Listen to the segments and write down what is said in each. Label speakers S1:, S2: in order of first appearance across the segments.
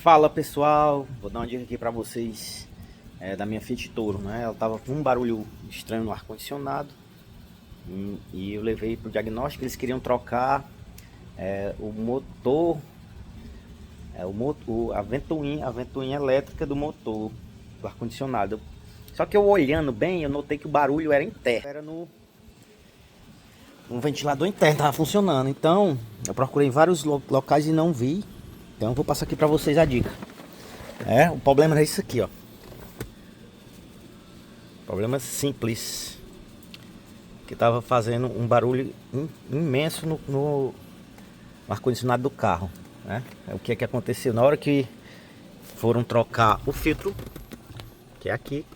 S1: Fala pessoal, vou dar uma dica aqui pra vocês da minha Fiat Toro, né? Ela tava com um barulho estranho no ar-condicionado e eu levei pro diagnóstico. Eles queriam trocar o motor, a ventoinha elétrica do motor do ar-condicionado. Só que eu olhando bem, eu notei que o barulho era interno, era no ventilador interno, tava funcionando. Então eu procurei em vários locais e não vi. Então eu vou passar aqui pra vocês a dica. O problema é isso aqui, ó. Problema simples. Que tava fazendo um barulho imenso no ar-condicionado do carro, né? O que é que aconteceu? Na hora que foram trocar o filtro, que é aqui,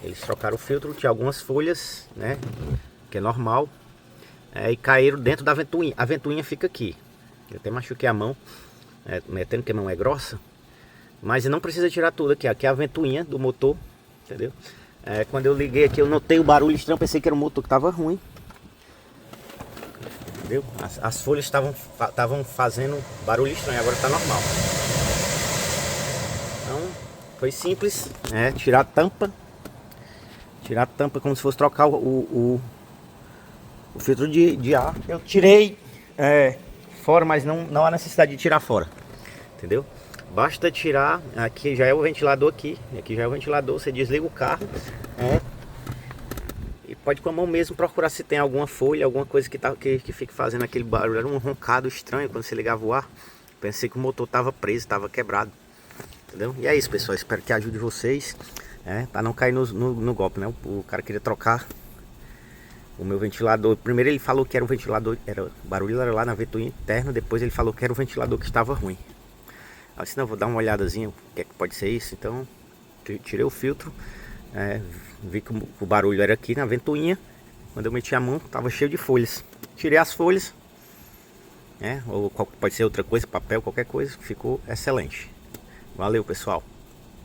S1: eles trocaram o filtro, tinha algumas folhas, né? Que é normal. E caíram dentro da ventoinha. A ventoinha fica aqui. Eu até machuquei a mão, metendo que a mão é grossa. Mas não precisa tirar tudo aqui. Aqui é a ventoinha do motor, entendeu? Quando eu liguei aqui, eu notei o barulho estranho. Pensei que era o motor que estava ruim, entendeu? As folhas estavam fazendo barulho estranho. Agora está normal. Então foi simples, tirar a tampa. Tirar a tampa como se fosse trocar o filtro de ar. Eu tirei fora, mas não há necessidade de tirar fora, entendeu? Basta tirar. Aqui já é o ventilador aqui já é o ventilador. Você desliga o carro, e pode com a mão mesmo procurar se tem alguma folha, alguma coisa que fique fazendo aquele barulho. Era um roncado estranho quando você ligava o ar. Pensei que o motor estava preso, estava quebrado, entendeu? E é isso, pessoal, espero que ajude vocês, para não cair no golpe, né? O cara queria trocar o meu ventilador. Primeiro ele falou que era o ventilador, o barulho era lá na ventoinha interna. Depois ele falou que era o ventilador que estava ruim. Eu disse, não, vou dar uma olhadazinha, o que é que pode ser isso. Então tirei o filtro, vi que o barulho era aqui na ventoinha. Quando eu meti a mão, estava cheio de folhas. Tirei as folhas, ou pode ser outra coisa, papel, qualquer coisa. Ficou excelente. Valeu, pessoal.